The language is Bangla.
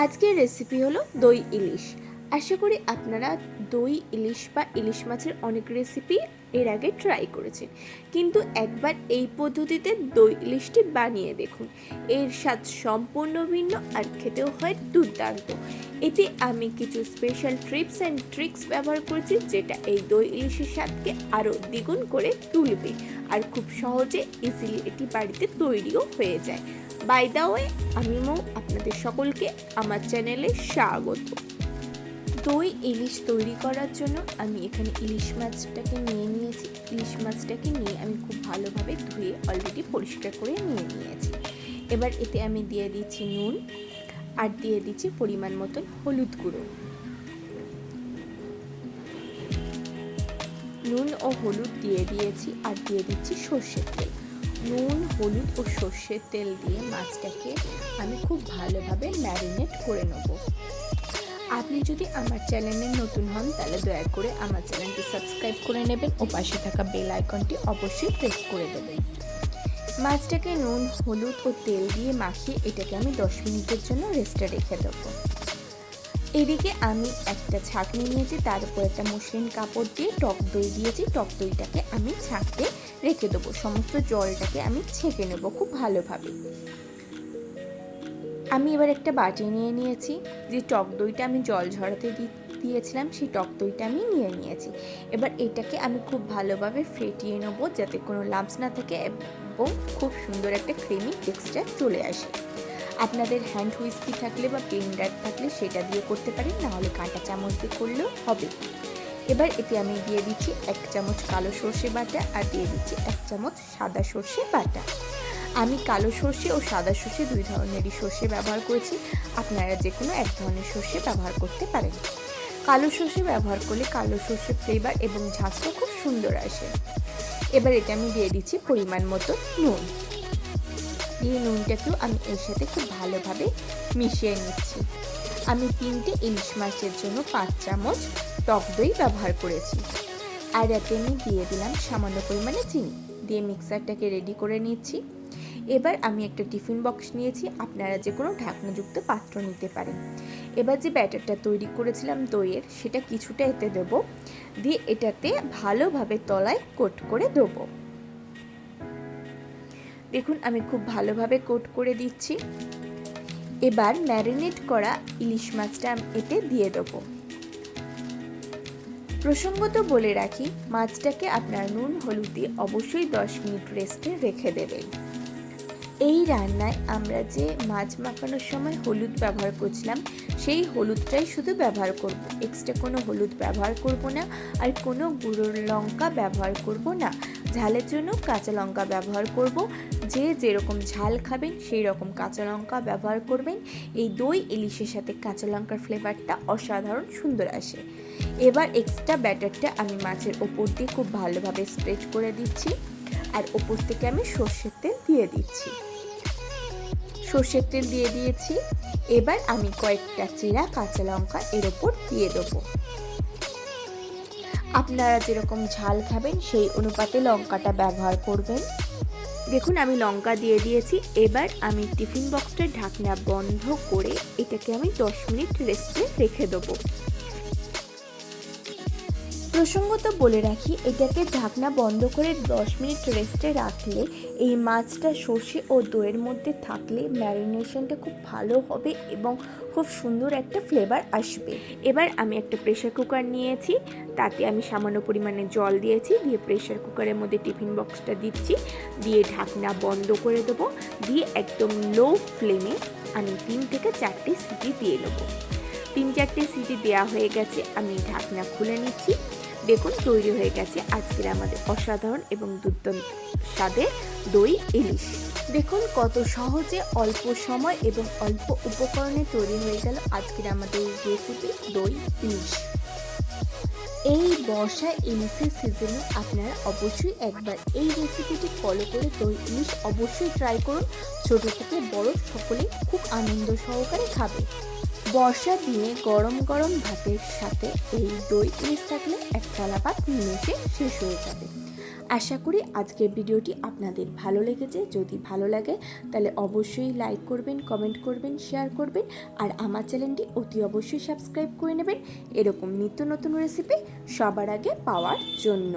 আজকের রেসিপি হলো দই ইলিশ। আশা করি আপনারা দই ইলিশ বা ইলিশ মাছের অনেক রেসিপি এর আগে ট্রাই করেছেন, কিন্তু একবার এই পদ্ধতিতে দই ইলিশটি বানিয়ে দেখুন। এর স্বাদ সম্পূর্ণ ভিন্ন আর খেতেও হয় দুর্দান্ত। এতে আমি কিছু স্পেশাল টিপস অ্যান্ড ট্রিক্স ব্যবহার করেছি, যেটা এই দই ইলিশের স্বাদকে আরও দ্বিগুণ করে তুলবে আর খুব সহজে ইজিলি এটি বাড়িতে তৈরিও হয়ে যায়। বাই দ্য ওয়ে, আমি মৌ, আপনাদের সকলকে আমার চ্যানেলে স্বাগত। দই ইলিশ তৈরি করার জন্য আমি এখানে ইলিশ মাছটাকে নিয়েছি। ইলিশ মাছটাকে নিয়ে আমি খুব ভালোভাবে ধুয়ে অলরেডি পরিষ্কার করে নিয়েছি। এবার এতে আমি দিয়ে দিচ্ছি নুন আর দিয়ে দিচ্ছি পরিমাণ মতন হলুদ গুঁড়ো। নুন ও হলুদ দিয়ে দিয়েছি আর দিয়ে দিচ্ছি সর্ষের তেল। নুন, হলুদ ও সর্ষের তেল দিয়ে মাছটাকে আমি খুব ভালোভাবে ম্যারিনেট করে নেব। আপনি যদি আমার চ্যানেলে নতুন হন তাহলে দয়া করে আমার চ্যানেলটি সাবস্ক্রাইব করে নেবেন ও পাশে থাকা বেল আইকনটি অবশ্যই প্রেস করে দেবেন। মাছটাকে নুন, হলুদ ও তেল দিয়ে মাখিয়ে এটাকে আমি 10 মিনিটের জন্য রেস্টে রেখে দেবো। এদিকে আমি একটা ছাঁকনি নিয়েছি, তার উপর একটা মসৃণ কাপড় দিয়ে টক দই দিয়েছি। টক দইটাকে আমি ছাঁকতে রেখে দেবো। সমস্ত জলটাকে আমি ছেঁকে নেব খুব ভালোভাবে। আমি এবার একটা বাটি নিয়েছি। যে টক দইটা আমি জল ঝরাতে দিয়েছিলাম, সেই টক দইটা আমি নিয়েছি। এবার এটাকে আমি খুব ভালোভাবে ফেটিয়ে নেব, যাতে কোনো লাম্পস না থাকে এবং খুব সুন্দর একটা ক্রিমি টেক্সচার চলে আসে। আপনাদের হ্যান্ড হুইস্কি থাকলে বা ব্লেন্ডার থাকলে সেটা দিয়ে করতে পারেন, নাহলে কাঁটা চামচ দিয়ে করলেও হবে। এবার এতে আমি দিয়ে দিচ্ছি 1 চামচ কালো সর্ষে বাটা আর দিয়ে দিচ্ছি 1 চামচ সাদা সর্ষে বাটা। আমি কালো সর্ষে ও সাদা সর্ষে 2 ধরনেরই সর্ষে ব্যবহার করেছি। আপনারা যে কোনো এক ধরনের সর্ষে ব্যবহার করতে পারেন। কালো সর্ষে ব্যবহার করলে কালো সর্ষের ফ্লেভার এবং ঝাঁঝটা খুব সুন্দর আসে। এবার এটা আমি দিয়ে দিচ্ছি পরিমাণ মতো নুন। এই নুনটাকেও আমি এর সাথে খুব ভালোভাবে মিশিয়ে নিচ্ছি। আমি 3টে ইলিশ মাছের জন্য 5 চামচ টক দই ব্যবহার করেছি। আর এতে আমি দিয়ে দিলাম সামান্য পরিমাণে চিনি দিয়ে মিক্সারটাকে রেডি করে নিচ্ছি। এবার আমি একটা টিফিন বক্স নিয়েছি, আপনারা যে কোনো ঢাকনাযুক্ত পাত্র নিতে পারেন। এবার যে ব্যাটারটা তৈরি করেছিলাম দইয়ের, সেটা কিছুটা এতে দেব, দিয়ে এটাতে ভালোভাবে তলায় কোট করে দেবো। দেখুন আমি খুব ভালোভাবে কোট করে দিচ্ছি। এবার ম্যারিনেট করা ইলিশ মাছটা এতে দিয়ে দেবো। প্রসঙ্গত বলে রাখি, মাছটাকে আপনার নুন হলুদ দিয়ে অবশ্যই 10 মিনিট রেস্টে রেখে দেবেন। এই রান্নায় আমরা যে মাছ মাখানোর সময় হলুদ ব্যবহার করছিলাম, সেই হলুদটাই শুধু ব্যবহার করব। এক্সট্রা কোনো হলুদ ব্যবহার করব না, আর কোনো গুঁড়ো লঙ্কা ব্যবহার করব না। ঝালের জন্য কাঁচা লঙ্কা ব্যবহার করব। যে যেরকম ঝাল খাবেন সেই রকম কাঁচা লঙ্কা ব্যবহার করবেন। এই দই ইলিশের সাথে কাঁচা লঙ্কার ফ্লেভারটা অসাধারণ সুন্দর আসে। এবার এক্সট্রা ব্যাটারটা আমি মাছের ওপর দিয়ে খুব ভালোভাবে স্প্রেড করে দিচ্ছি, আর ওপর থেকে আমি সর্ষের তেল দিয়ে দিচ্ছি। সর্ষের তেল দিয়ে দিয়েছি। এবার আমি কয়েকটা চেরা কাঁচা লঙ্কা এর ওপর দিয়ে দেবো। আপনারা যেরকম ঝাল খাবেন সেই অনুপাতে লঙ্কাটা ব্যবহার করবেন। দেখুন আমি লঙ্কা দিয়ে দিয়েছি। এবার আমি টিফিন বক্সটার ঢাকনা বন্ধ করে এটাকে আমি 10 মিনিট রেস্টে রেখে দেবো। প্রসঙ্গত বলে রাখি, এটাকে ঢাকনা বন্ধ করে 10 মিনিট রেস্টে রাখলে এই মাছটা সর্ষে ও দইয়ের মধ্যে থাকলে ম্যারিনেশনটা খুব ভালো হবে এবং খুব সুন্দর একটা ফ্লেভার আসবে। এবার আমি একটা প্রেসার কুকার নিয়েছি, তাতে আমি সামান্য পরিমাণে জল দিয়েছি, দিয়ে প্রেসার কুকারের মধ্যে টিফিন বক্সটা দিচ্ছি, দিয়ে ঢাকনা বন্ধ করে দেবো। দিয়ে একদম লো ফ্লেমে আমি 3 থেকে 4টে সিটি দিয়ে দেবো। 3-4টে সিটি দেওয়া হয়ে গেছে, আমি ঢাকনা খুলে নিচ্ছি। দেখুন তৈরি হয়ে গেছে আজকের আমাদের অসাধারণ এবং দুর্দান্ত স্বাদের দই ইলিশ। দেখুন কত সহজে অল্প সময় এবং অল্প উপকরণে তৈরি হয়ে গেল আজকের আমাদের রেসিপি দই ইলিশ। এই বর্ষা ইলিশের সিজনে আপনারা অবশ্যই একবার এই রেসিপিটি ফলো করে দই ইলিশ অবশ্যই ট্রাই করুন। ছোট থেকে বড় সকলেই খুব আনন্দ সহকারে খাবে। বর্ষার দিনে গরম গরম ভাতের সাথে এই দই ইলিশ থাকলে এক থালা ভাত নিমেষে শেষ হয়ে যাবে। আশা করি আজকের ভিডিওটি আপনাদের ভালো লেগেছে। যদি ভালো লাগে তাহলে অবশ্যই লাইক করবেন, কমেন্ট করবেন, শেয়ার করবেন আর আমার চ্যানেলটি অতি অবশ্যই সাবস্ক্রাইব করে নেবেন এরকম নিত্য নতুন রেসিপি সবার আগে পাওয়ার জন্য।